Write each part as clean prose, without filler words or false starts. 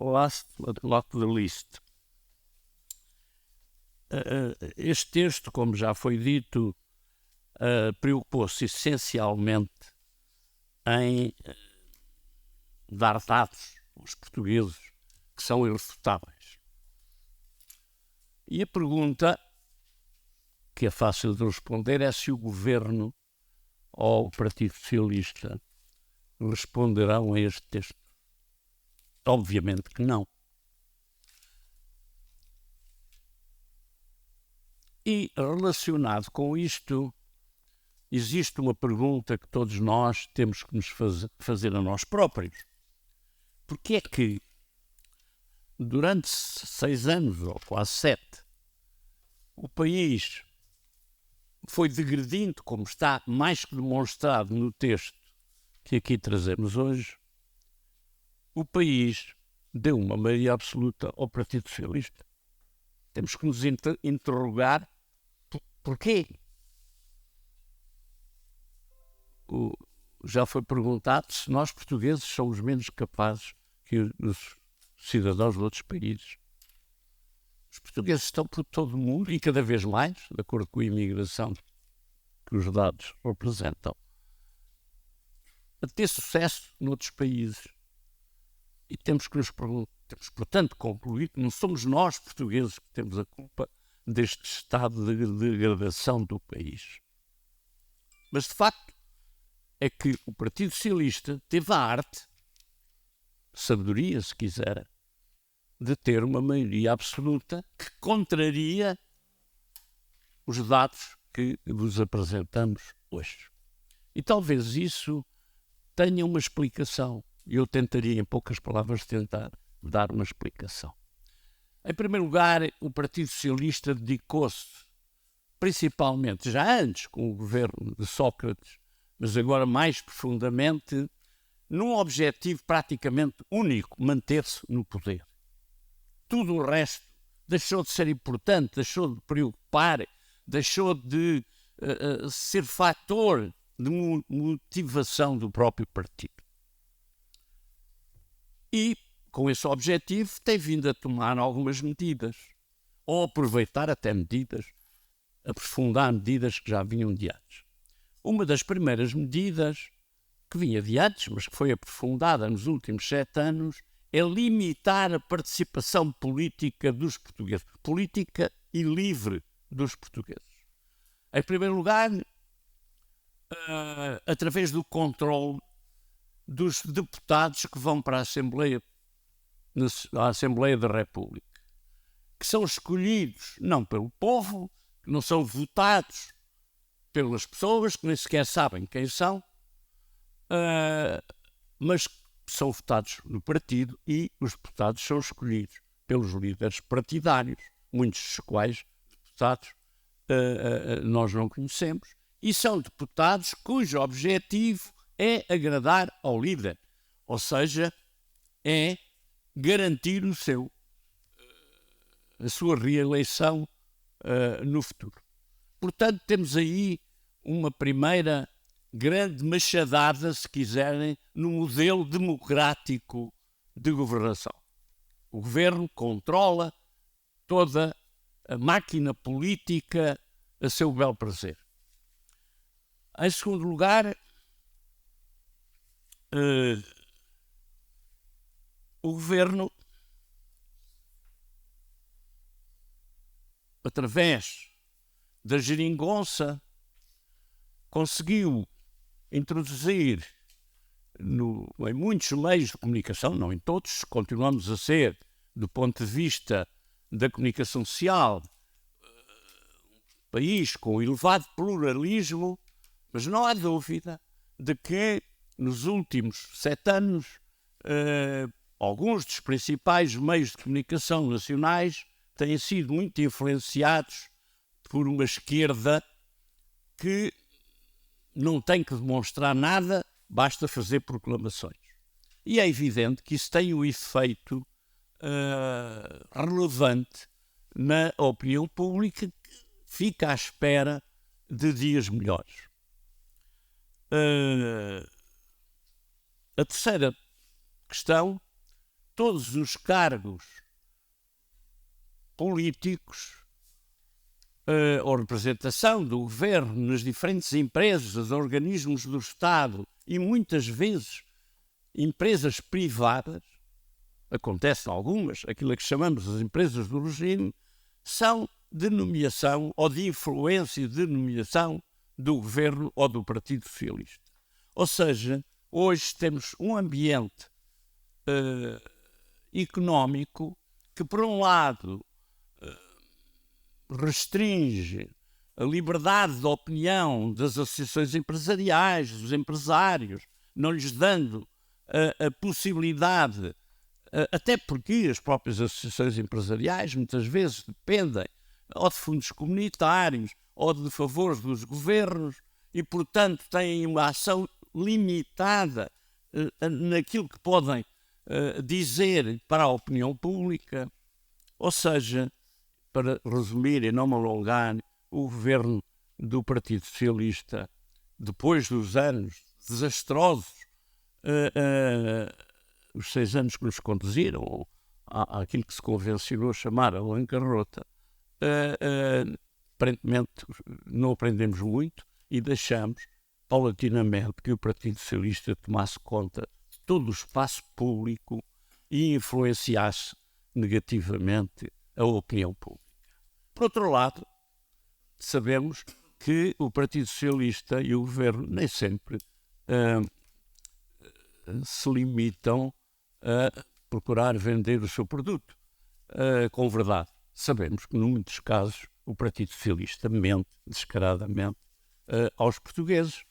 last but not the least. Este texto, como já foi dito, preocupou-se essencialmente em dar dados aos portugueses que são irrefutáveis. E a pergunta, que é fácil de responder, é se o Governo ou o Partido Socialista responderão a este texto. Obviamente que não. E relacionado com isto, existe uma pergunta que todos nós temos que nos fazer a nós próprios. Porquê é que durante 6 anos, ou quase 7, o país foi degredindo, como está mais que demonstrado no texto que aqui trazemos hoje, o país deu uma maioria absoluta ao Partido Socialista? Temos que nos interrogar porquê. Já foi perguntado se nós portugueses somos menos capazes que os cidadãos de outros países. Os portugueses estão por todo o mundo e cada vez mais, de acordo com a imigração que os dados representam, a ter sucesso noutros países. E temos, portanto, concluir que não somos nós, portugueses, que temos a culpa deste estado de degradação do país. Mas, de facto, é que o Partido Socialista teve a arte, sabedoria, se quiser, de ter uma maioria absoluta que contraria os dados que vos apresentamos hoje. E talvez isso tenha uma explicação. Eu tentaria, em poucas palavras, tentar dar uma explicação. Em primeiro lugar, o Partido Socialista dedicou-se, principalmente, já antes com o governo de Sócrates, mas agora mais profundamente, num objetivo praticamente único: manter-se no poder. Tudo o resto deixou de ser importante, deixou de preocupar, deixou de ser fator de motivação do próprio partido. E, com esse objetivo, tem vindo a tomar algumas medidas, ou aproveitar até medidas, aprofundar medidas que já vinham de antes. Uma das primeiras medidas que vinha de antes, mas que foi aprofundada nos últimos 7 anos, é limitar a participação política dos portugueses, política e livre dos portugueses. Em primeiro lugar, através do controle dos deputados que vão para a Assembleia da República, que são escolhidos não pelo povo, que não são votados pelas pessoas, que nem sequer sabem quem são, mas são votados no partido, e os deputados são escolhidos pelos líderes partidários, muitos dos quais deputados nós não conhecemos, e são deputados cujo objetivo é agradar ao líder, ou seja, é garantir a sua reeleição no futuro. Portanto, temos aí uma primeira grande machadada, se quiserem, no modelo democrático de governação. O governo controla toda a máquina política a seu bel prazer. Em segundo lugar, o governo, através da geringonça, conseguiu introduzir em muitos meios de comunicação, não em todos, continuamos a ser, do ponto de vista da comunicação social, um país com elevado pluralismo, mas não há dúvida de que nos últimos 7 anos alguns dos principais meios de comunicação nacionais têm sido muito influenciados por uma esquerda que não tem que demonstrar nada, basta fazer proclamações. E é evidente que isso tem um efeito relevante na opinião pública, que fica à espera de dias melhores. A terceira questão todos os cargos políticos ou representação do governo nas diferentes empresas, organismos do Estado e muitas vezes empresas privadas, acontecem algumas, aquilo que chamamos as empresas do regime, são de nomeação ou de influência de nomeação do governo ou do Partido Socialista. Ou seja, hoje temos um ambiente económico que, por um lado, restringe a liberdade de opinião das associações empresariais, dos empresários, não lhes dando a possibilidade, até porque as próprias associações empresariais muitas vezes dependem ou de fundos comunitários ou de favores dos governos e, portanto, têm uma ação limitada naquilo que podem dizer para a opinião pública. Ou seja, para resumir e não me alongar, o governo do Partido Socialista, depois dos anos desastrosos, os 6 anos que nos conduziram àquilo que se convencionou chamar a bancarrota, aparentemente não aprendemos muito e deixamos paulatinamente que o Partido Socialista tomasse conta de todo o espaço público e influenciasse negativamente a opinião pública. Por outro lado, sabemos que o Partido Socialista e o Governo nem sempre se limitam a procurar vender o seu produto com verdade. Sabemos que, em muitos casos, o Partido Socialista mente descaradamente aos portugueses,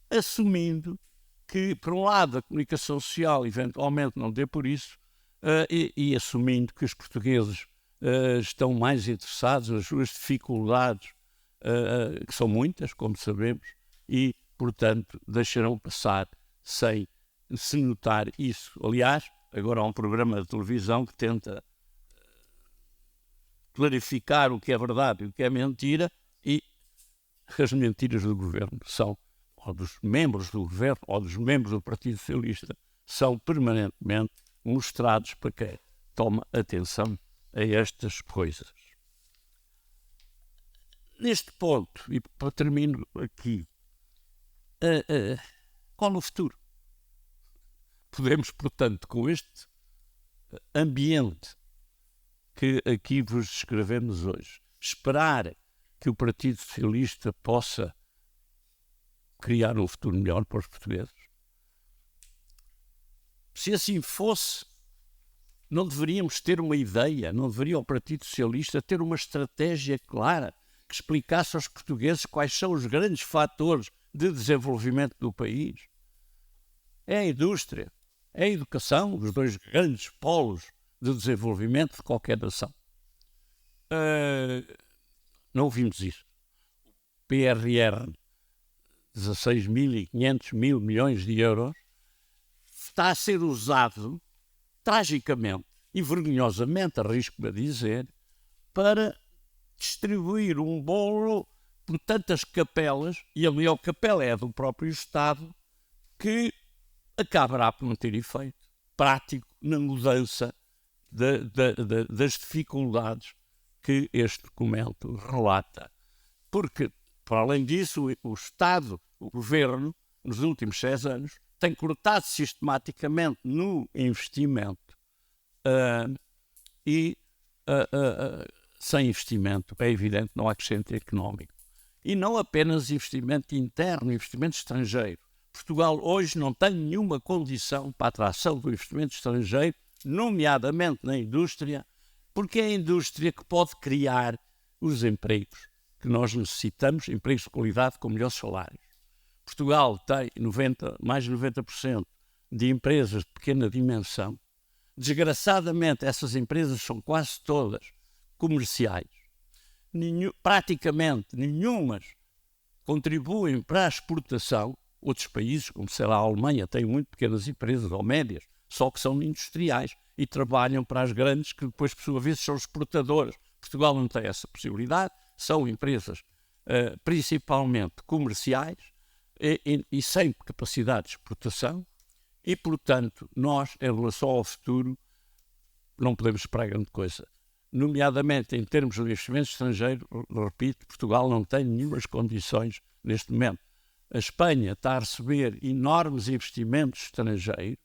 assumindo que, por um lado, a comunicação social eventualmente não dê por isso e assumindo que os portugueses estão mais interessados nas suas dificuldades, que são muitas, como sabemos, e, portanto, deixarão passar sem se notar isso. Aliás, agora há um programa de televisão que tenta clarificar o que é verdade e o que é mentira, e as mentiras do governo são, ou dos membros do governo, ou dos membros do Partido Socialista, são permanentemente mostrados para quem toma atenção a estas coisas. Neste ponto, e para termino aqui, qual o futuro? Podemos, portanto, com este ambiente que aqui vos descrevemos hoje, esperar que o Partido Socialista possa criar um futuro melhor para os portugueses? Se assim fosse, não deveríamos ter uma ideia, não deveria o Partido Socialista ter uma estratégia clara que explicasse aos portugueses quais são os grandes fatores de desenvolvimento do país? É a indústria, é a educação, os dois grandes polos de desenvolvimento de qualquer nação. Não ouvimos isso. O PRR, 16.500 mil milhões de euros, está a ser usado tragicamente e vergonhosamente, arrisco-me a dizer, para distribuir um bolo por tantas capelas, e a maior capela é a do próprio Estado, que acabará por não ter efeito prático na mudança das dificuldades que este documento relata. Porque, para além disso, o Estado, o Governo, nos últimos 6 anos, tem cortado sistematicamente no investimento sem investimento, é evidente, não há crescimento económico. E não apenas investimento interno, investimento estrangeiro. Portugal hoje não tem nenhuma condição para a atração do investimento estrangeiro, nomeadamente na indústria, porque é a indústria que pode criar os empregos que nós necessitamos, empregos de qualidade com melhores salários. Portugal tem mais de 90% de empresas de pequena dimensão. Desgraçadamente, essas empresas são quase todas comerciais. Praticamente nenhumas contribuem para a exportação. Outros países, como sei lá, a Alemanha, têm muito pequenas empresas ou médias, só que são industriais e trabalham para as grandes, que depois, por sua vez, são exportadoras. Portugal não tem essa possibilidade, são empresas principalmente comerciais e sem capacidade de exportação e, portanto, nós, em relação ao futuro, não podemos esperar grande coisa. Nomeadamente em termos de investimento estrangeiro, repito, Portugal não tem nenhumas condições neste momento. A Espanha está a receber enormes investimentos estrangeiros,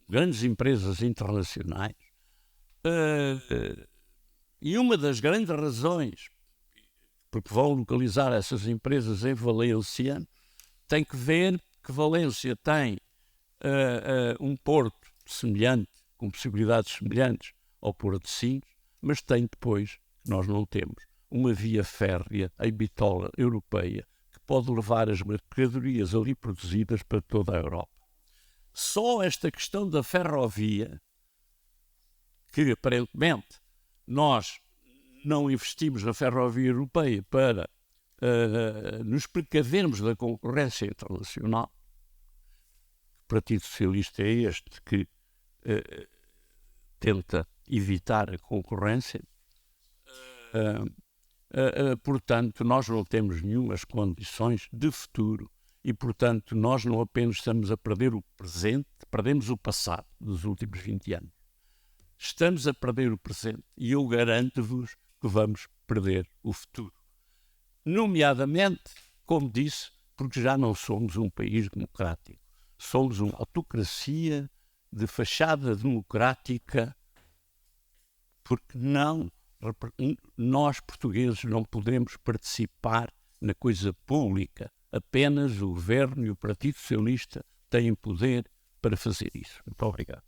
grandes empresas internacionais, e uma das grandes razões porque vão localizar essas empresas em Valência tem que ver que Valência tem um porto semelhante, com possibilidades semelhantes ao Porto de Sines, mas tem depois, que nós não temos, uma via férrea em bitola europeia que pode levar as mercadorias ali produzidas para toda a Europa. Só esta questão da ferrovia, que aparentemente nós não investimos na ferrovia europeia para nos precavermos da concorrência internacional. O Partido Socialista é este que tenta evitar a concorrência. Portanto, nós não temos nenhumas condições de futuro e, portanto, nós não apenas estamos a perder o presente, perdemos o passado dos últimos 20 anos. Estamos a perder o presente e eu garanto-vos que vamos perder o futuro. Nomeadamente, como disse, porque já não somos um país democrático. Somos uma autocracia de fachada democrática, porque nós portugueses não podemos participar na coisa pública. Apenas o governo e o Partido Socialista têm poder para fazer isso. Muito obrigado.